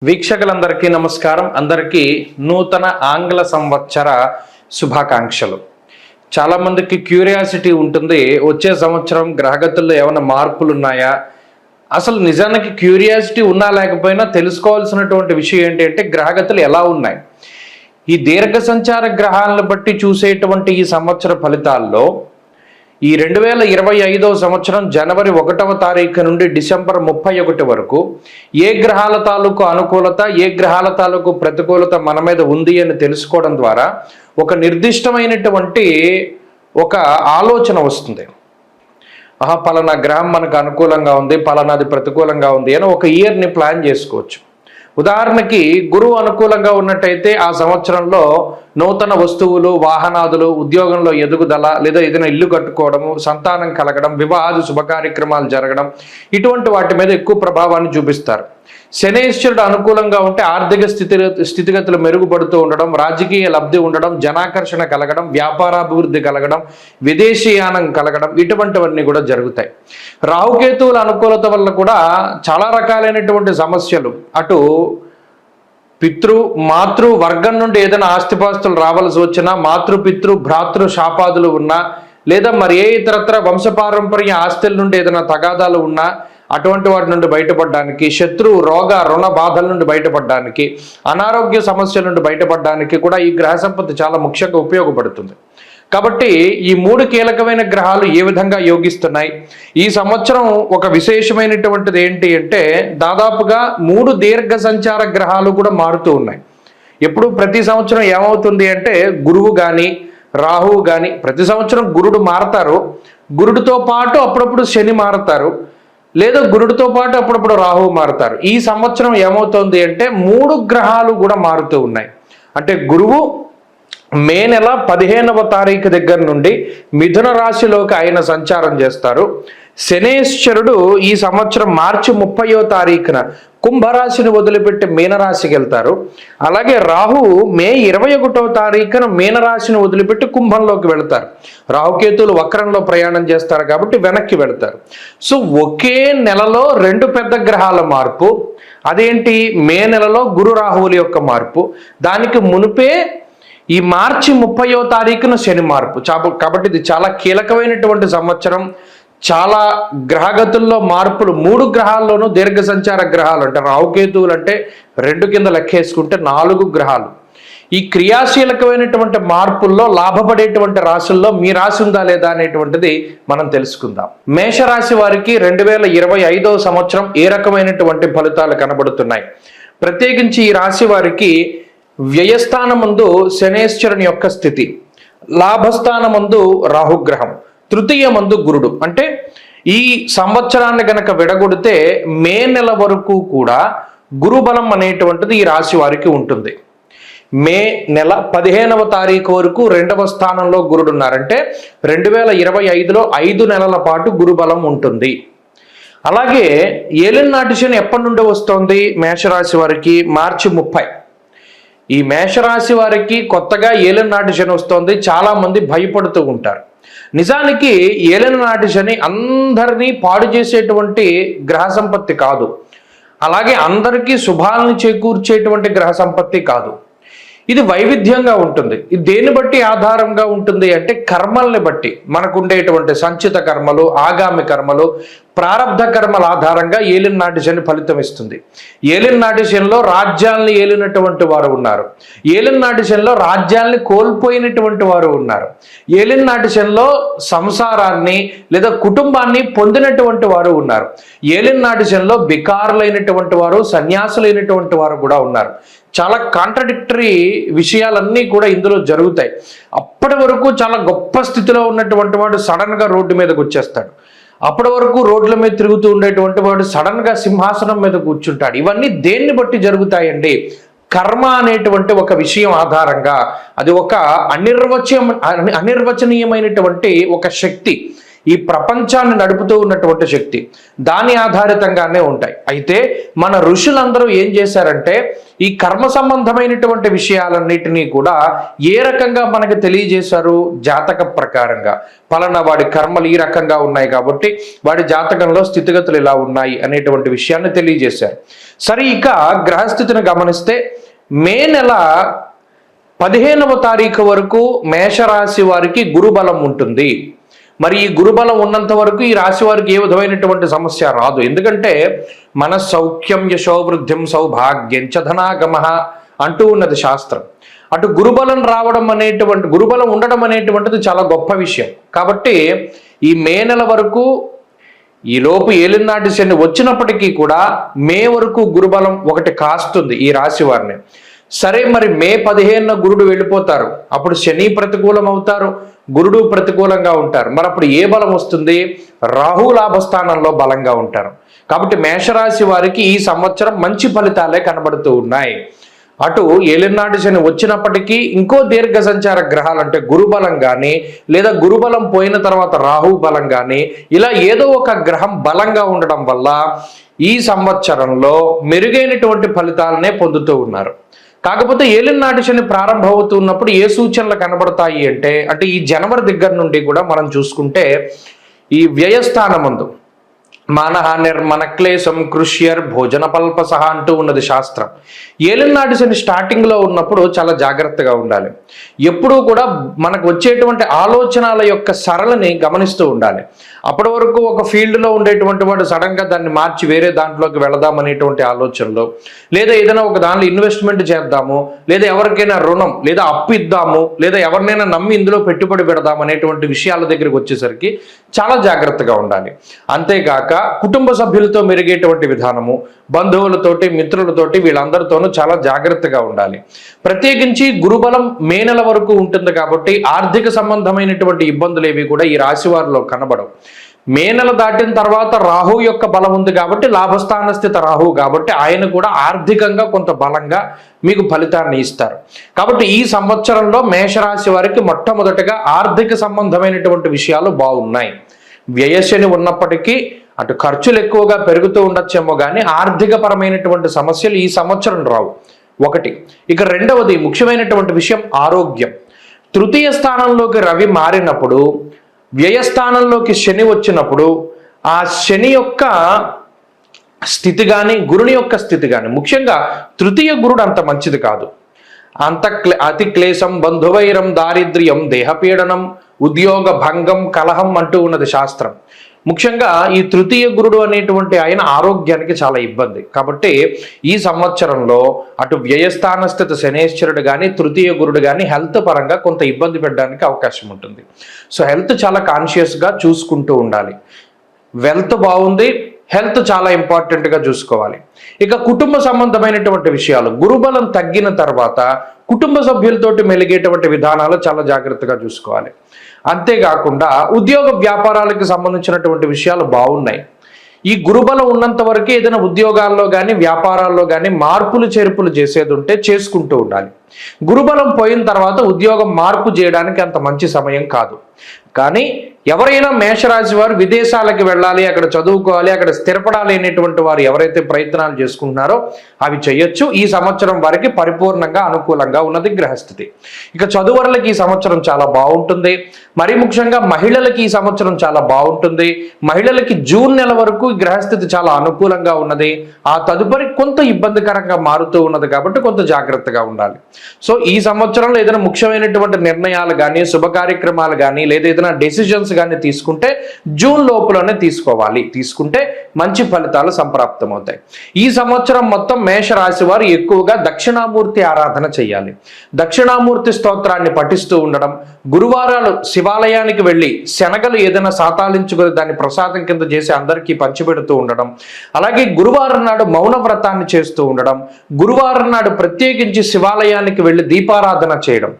వీక్షకులందరికీ నమస్కారం. అందరికీ నూతన ఆంగ్ల సంవత్సర శుభాకాంక్షలు. చాలామందికి క్యూరియాసిటీ ఉంటుంది, వచ్చే సంవత్సరం గ్రహగతుల్లో ఏమైనా మార్పులు ఉన్నాయా? అసలు నిజానికి క్యూరియాసిటీ ఉన్నా లేకపోయినా తెలుసుకోవాల్సినటువంటి విషయం ఏంటంటే గ్రహగతులు ఎలా ఉన్నాయి. ఈ దీర్ఘ సంచార గ్రహాలను బట్టి చూసేటువంటి ఈ సంవత్సర ఫలితాల్లో ఈ 2025వ సంవత్సరం జనవరి 1వ తారీఖు నుండి డిసెంబర్ 31 వరకు ఏ గ్రహాల తాలూకు అనుకూలత, ఏ గ్రహాల తాలూకు ప్రతికూలత మన మీద ఉంది అని తెలుసుకోవడం ద్వారా ఒక నిర్దిష్టమైనటువంటి ఒక ఆలోచన వస్తుంది. పలానా గ్రహం మనకు అనుకూలంగా ఉంది, పలానాది ప్రతికూలంగా ఉంది అని ఒక ఇయర్ని ప్లాన్ చేసుకోవచ్చు. ఉదాహరణకి గురువు అనుకూలంగా ఉన్నట్టయితే ఆ సంవత్సరంలో నూతన వస్తువులు, వాహనాదులు, ఉద్యోగంలో ఎదుగుదల, లేదా ఏదైనా ఇల్లు కట్టుకోవడము, సంతానం కలగడం, వివాహాది శుభకార్యక్రమాలు జరగడం, ఇటువంటి వాటి మీద ఎక్కువ ప్రభావాన్ని చూపిస్తారు. శనేశ్వరుడు అనుకూలంగా ఉంటే ఆర్థిక స్థితిగతులు మెరుగుపడుతూ ఉండడం, రాజకీయ లబ్ధి ఉండడం, జనాకర్షణ కలగడం, వ్యాపారాభివృద్ధి కలగడం, విదేశీయానం కలగడం, ఇటువంటివన్నీ కూడా జరుగుతాయి. రాహుకేతువుల అనుకూలత వల్ల కూడా చాలా రకాలైనటువంటి సమస్యలు, అటు మాతృ వర్గం నుండి ఏదైనా ఆస్తిపాస్తులు రావాల్సి వచ్చినా, మాతృ భ్రాతృ శాపాదులు ఉన్నా, లేదా మరి ఏ ఇతరత్ర వంశపారంపర్య ఆస్తుల నుండి ఏదైనా తగాదాలు ఉన్నా అటువంటి వాటి నుండి బయటపడడానికి, శత్రు రోగ రుణ బాధల నుండి బయటపడడానికి, అనారోగ్య సమస్యల నుండి బయటపడడానికి కూడా ఈ గ్రహ సంపత్తి చాలా ముఖ్యంగా ఉపయోగపడుతుంది. కాబట్టి ఈ 3 కీలకమైన గ్రహాలు ఏ విధంగా యోగిస్తున్నాయి, ఈ సంవత్సరం ఒక విశేషమైనటువంటిది ఏంటి అంటే దాదాపుగా 3 దీర్ఘ సంచార గ్రహాలు కూడా మారుతూ ఉన్నాయి. ఎప్పుడు ప్రతి సంవత్సరం ఏమవుతుంది అంటే గురువు కానీ రాహువు కానీ, ప్రతి సంవత్సరం గురుడు మారతారు, గురుడితో పాటు అప్పుడప్పుడు శని మారతారు, లేదా గురుడితో పాటు అప్పుడప్పుడు రాహువు మారుతారు. ఈ సంవత్సరం ఏమవుతుంది అంటే 3 గ్రహాలు కూడా మారుతూ ఉన్నాయి. అంటే గురువు మే నెల 15వ తారీఖు దగ్గర నుండి మిథున రాశిలోకి ఆయన సంచారం చేస్తారు. శనేశ్వరుడు ఈ సంవత్సరం మార్చి 30వ తారీఖున కుంభరాశిని వదిలిపెట్టి మీనరాశికి వెళ్తారు. అలాగే రాహువు మే 21వ తారీఖున మీనరాశిని వదిలిపెట్టి కుంభంలోకి వెళ్తారు. రాహుకేతువులు వక్రంలో ప్రయాణం చేస్తారు కాబట్టి వెనక్కి వెళ్తారు. సో ఒకే నెలలో 2 పెద్ద గ్రహాల మార్పు. అదేంటి? మే నెలలో గురు రాహువుల యొక్క మార్పు, దానికి మునిపే ఈ మార్చి 30వ తారీఖున శని మార్పు. కాబట్టి ఇది చాలా కీలకమైనటువంటి సంవత్సరం. చాలా గ్రహగతుల్లో మార్పులు, 3 గ్రహాల్లోనూ దీర్ఘ సంచార గ్రహాలు, అంటే రాహుకేతువులు అంటే 2 కింద లెక్కేసుకుంటే 4 గ్రహాలు. ఈ క్రియాశీలకమైనటువంటి మార్పుల్లో లాభపడేటువంటి రాశుల్లో మీ రాశి ఉందా లేదా అనేటువంటిది మనం తెలుసుకుందాం. మేషరాశి వారికి 2025వ సంవత్సరం ఏ రకమైనటువంటి ఫలితాలు కనబడుతున్నాయి? ప్రత్యేకించి ఈ రాశి వారికి వ్యయస్థానమందు శనేశ్వరుని యొక్క స్థితి, లాభస్థానమందు రాహుగ్రహం, తృతీయమందు గురుడు. అంటే ఈ సంవత్సరాన్ని గనక విడగొడితే మే నెల వరకు కూడా గురుబలం అనేటువంటిది ఈ రాశి వారికి ఉంటుంది. మే నెల 15వ తారీఖు వరకు 2వ స్థానంలో గురుడు ఉన్నారంటే 2025లో 5 నెలల పాటు గురుబలం ఉంటుంది. అలాగే ఏలినాటి శని ఎప్పటి నుండి వస్తుంది మేషరాశి వారికి? మార్చి 30. ఈ మేషరాశి వారికి కొత్తగా ఏలినాటి శని వస్తుంది. చాలా మంది భయపడుతూ ఉంటారు. నిజానికి ఏలినాటి శని అందరినీ పాడు చేసేటువంటి గ్రహ సంపత్తి కాదు, అలాగే అందరికీ శుభాలను చేకూర్చేటువంటి గ్రహ సంపత్తి కాదు. ఇది వైవిధ్యంగా ఉంటుంది. ఇది దేన్ని బట్టి ఆధారంగా ఉంటుంది అంటే కర్మల్ని బట్టి. మనకు ఉండేటువంటి సంచిత కర్మలు, ఆగామి కర్మలు, ప్రారబ్ధ కర్మల ఆధారంగా ఏలినాటి శని ఫలితం ఇస్తుంది. ఏలినాటి శనిలో రాజ్యాల్ని ఏలినటువంటి వారు ఉన్నారు, ఏలినాటి శనిలో రాజ్యాల్ని కోల్పోయినటువంటి వారు ఉన్నారు, ఏలినాటి శనిలో సంసారాన్ని లేదా కుటుంబాన్ని పొందినటువంటి వారు ఉన్నారు, ఏలినాటి శనిలో బికారులైనటువంటి వారు, సన్యాసులైనటువంటి వారు కూడా ఉన్నారు. చాలా కాంట్రడిక్టరీ విషయాలన్నీ కూడా ఇందులో జరుగుతాయి. అప్పటి వరకు చాలా గొప్ప స్థితిలో ఉన్నటువంటి వాడు సడన్గా రోడ్డు మీదకి వచ్చేస్తాడు. అప్పటి వరకు రోడ్ల మీద తిరుగుతూ ఉండేటువంటి వాడు సడన్గా సింహాసనం మీద కూర్చుంటాడు. ఇవన్నీ దేన్ని బట్టి జరుగుతాయండి? కర్మ అనేటువంటి ఒక విషయం ఆధారంగా. అది ఒక అనిర్వచనీయమైనటువంటి ఒక శక్తి, ఈ ప్రపంచాన్ని నడుపుతూ ఉన్నటువంటి శక్తి, దాని ఆధారితంగానే ఉంటాయి. అయితే మన ఋషులందరూ ఏం చేశారంటే ఈ కర్మ సంబంధమైనటువంటి విషయాలన్నిటినీ కూడా ఏ రకంగా మనకు తెలియజేశారు? జాతక ప్రకారంగా పలానా వాడి కర్మలు ఈ రకంగా ఉన్నాయి కాబట్టి వాడి జాతకంలో స్థితిగతులు ఇలా ఉన్నాయి అనేటువంటి విషయాన్ని తెలియజేశారు. సరే, ఇక గ్రహస్థితిని గమనిస్తే మే నెల 15వ తారీఖు వరకు మేషరాశి వారికి గురుబలం ఉంటుంది. మరి ఈ గురుబలం ఉన్నంత వరకు ఈ రాశి వారికి ఏ విధమైనటువంటి సమస్య రాదు. ఎందుకంటే మన సౌఖ్యం యశోవృద్ధిం సౌభాగ్యం చ ధనాగమ అంటూ ఉన్నది శాస్త్రం. అటు గురుబలం రావడం అనేటువంటి గురుబలం ఉండడం అనేటువంటిది చాలా గొప్ప విషయం. కాబట్టి ఈ మే నెల వరకు ఈ లోపు ఏలినాటి శని వచ్చినప్పటికీ కూడా మే వరకు గురుబలం ఒకటి కాస్తుంది ఈ రాశి వారిని. సరే, మరి మే 15న గురుడు వెళ్ళిపోతారు. అప్పుడు శని ప్రతికూలం అవుతారు, గురుడు ప్రతికూలంగా ఉంటారు. మరి అప్పుడు ఏ బలం వస్తుంది? రాహు లాభస్థానంలో బలంగా ఉంటారు. కాబట్టి మేషరాశి వారికి ఈ సంవత్సరం మంచి ఫలితాలే కనబడుతూ ఉన్నాయి. అటు ఏలినాటి శని వచ్చినప్పటికీ ఇంకో దీర్ఘ సంచార గ్రహాలు అంటే గురుబలం కానీ లేదా గురుబలం పోయిన తర్వాత రాహు బలం కానీ ఇలా ఏదో ఒక గ్రహం బలంగా ఉండడం వల్ల ఈ సంవత్సరంలో మెరుగైనటువంటి ఫలితాలనే పొందుతూ ఉన్నారు. కాకపోతే ఏలినాటి శని ప్రారంభమవుతున్నప్పుడు ఏ సూచనలు కనబడతాయి అంటే ఈ జనవరి దగ్గర నుండి కూడా మనం చూసుకుంటే ఈ వ్యయస్థానమందు మానహానిర్మన క్లేశం కృష్యర్ భోజన పల్పసహ అంటూ ఉన్నది శాస్త్రం. ఏలినాటి శని స్టార్టింగ్లో ఉన్నప్పుడు చాలా జాగ్రత్తగా ఉండాలి. ఎప్పుడూ కూడా మనకు వచ్చేటువంటి ఆలోచనల యొక్క సరళని గమనిస్తూ ఉండాలి. అప్పటి వరకు ఒక ఫీల్డ్లో ఉండేటువంటి వాడు సడన్గా దాన్ని మార్చి వేరే దాంట్లోకి వెళదామనేటువంటి ఆలోచనలో, లేదా ఏదైనా ఒక దానిలో ఇన్వెస్ట్మెంట్ చేద్దాము, లేదా ఎవరికైనా రుణం లేదా అప్పు ఇద్దాము, లేదా ఎవరినైనా నమ్మి ఇందులో పెట్టుబడి పెడదాం అనేటువంటి విషయాల దగ్గరికి వచ్చేసరికి చాలా జాగ్రత్తగా ఉండాలి. అంతేగాక కుటుంబ సభ్యులతో మెరిగేటువంటి విధానము, బంధువులతోటి మిత్రులతోటి వీళ్ళందరితోనూ చాలా జాగ్రత్తగా ఉండాలి. ప్రత్యేకించి గురుబలం మే నెల వరకు ఉంటుంది కాబట్టి ఆర్థిక సంబంధమైనటువంటి ఇబ్బందులు ఏవి కూడా ఈ రాశి వారిలో కనబడవు. మే నెల దాటిన తర్వాత రాహు యొక్క బలం ఉంది కాబట్టి లాభస్థాన స్థిత రాహు కాబట్టి ఆయన కూడా ఆర్థికంగా కొంత బలంగా మీకు ఫలితాన్ని ఇస్తారు. కాబట్టి ఈ సంవత్సరంలో మేషరాశి వారికి మొట్టమొదటిగా ఆర్థిక సంబంధమైనటువంటి విషయాలు బాగున్నాయి. వ్యయశని ఉన్నప్పటికీ అటు ఖర్చులు ఎక్కువగా పెరుగుతూ ఉండొచ్చేమో కానీ ఆర్థిక పరమైనటువంటి సమస్యలు ఈ సంవత్సరం రావు. ఒకటి. ఇక రెండవది ముఖ్యమైనటువంటి విషయం ఆరోగ్యం. తృతీయ స్థానంలోకి రవి మారినప్పుడు, వ్యయస్థానంలోకి శని వచ్చినప్పుడు ఆ శని యొక్క స్థితి కానీ గురుని యొక్క స్థితి కానీ, ముఖ్యంగా తృతీయ గురుడు అంత మంచిది కాదు. అతి క్లేశం బంధువైరం దారిద్ర్యం దేహపీడనం ఉద్యోగ భంగం కలహం అంటూ ఉన్నది శాస్త్రం. ముఖ్యంగా ఈ తృతీయ గురుడు అనేటువంటి ఆయన ఆరోగ్యానికి చాలా ఇబ్బంది. కాబట్టి ఈ సంవత్సరంలో అటు వ్యయస్థాన స్థిత శనేశ్వరుడు కానీ తృతీయ గురుడు కానీ హెల్త్ పరంగా కొంత ఇబ్బంది పెట్టడానికి అవకాశం ఉంటుంది. సో హెల్త్ చాలా కాన్షియస్గా చూసుకుంటూ ఉండాలి. వెల్త్ బాగుంది, హెల్త్ చాలా ఇంపార్టెంట్గా చూసుకోవాలి. ఇక కుటుంబ సంబంధమైనటువంటి విషయాలు, గురుబలం తగ్గిన తర్వాత కుటుంబ సభ్యులతోటి మెలిగేటువంటి విధానాలు చాలా జాగ్రత్తగా చూసుకోవాలి. అంతేకాకుండా ఉద్యోగ వ్యాపారాలకు సంబంధించినటువంటి విషయాలు బాగున్నాయి. ఈ గురుబలం ఉన్నంత వరకు ఏదైనా ఉద్యోగాల్లో కానీ వ్యాపారాల్లో కానీ మార్పులు చేర్పులు చేసేది ఉంటే చేసుకుంటూ ఉండాలి. గురుబలం పోయిన తర్వాత ఉద్యోగం మార్పు చేయడానికి అంత మంచి సమయం కాదు. కానీ ఎవరైనా మేషరాశి వారు విదేశాలకు వెళ్ళాలి, అక్కడ చదువుకోవాలి, అక్కడ స్థిరపడాలి అనేటువంటి వారు ఎవరైతే ప్రయత్నాలు చేసుకుంటున్నారో అవి చేయొచ్చు. ఈ సంవత్సరం వారికి పరిపూర్ణంగా అనుకూలంగా ఉన్నది గ్రహస్థితి. ఇక చదువురులకి ఈ సంవత్సరం చాలా బాగుంటుంది. మరి ముఖ్యంగా మహిళలకి ఈ సంవత్సరం చాలా బాగుంటుంది. మహిళలకి జూన్ నెల వరకు గ్రహస్థితి చాలా అనుకూలంగా ఉన్నది. ఆ తదుపరి కొంత ఇబ్బందికరంగా మారుతూ ఉన్నది కాబట్టి కొంత జాగ్రత్తగా ఉండాలి. సో ఈ సంవత్సరంలో ఏదైనా ముఖ్యమైనటువంటి నిర్ణయాలు కానీ శుభ కార్యక్రమాలు కానీ లేదా ఏదైనా డెసిషన్స్ కానీ తీసుకుంటే జూన్ లోపులోనే తీసుకోవాలి. తీసుకుంటే మంచి ఫలితాలు సంప్రాప్తమవుతాయి. ఈ సంవత్సరం మొత్తం మేషరాశి వారు ఎక్కువగా దక్షిణామూర్తి ఆరాధన చేయాలి. దక్షిణామూర్తి స్తోత్రాన్ని పఠిస్తూ ఉండడం, గురువారాలు శివాలయానికి వెళ్ళి శనగలు ఏదైనా సాతాలించుకొని దాన్ని ప్రసాదం కింద చేసి అందరికీ పంచిపెడుతూ ఉండడం, అలాగే గురువారం నాడు మౌన వ్రతాన్ని చేస్తూ ఉండడం, గురువారం నాడు ప్రత్యేకించి శివాలయానికి వెళ్ళి దీపారాధన చేయడం,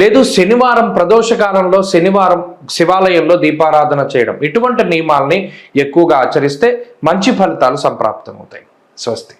లేదు శనివారం ప్రదోషకాలంలో శనివారం శివాలయంలో దీపారాధన చేయడం, ఇటువంటి నియమాల్ని ఎక్కువగా ఆచరిస్తే మంచి ఫలితాలు సంప్రాప్తమవుతాయి. స్వస్తి.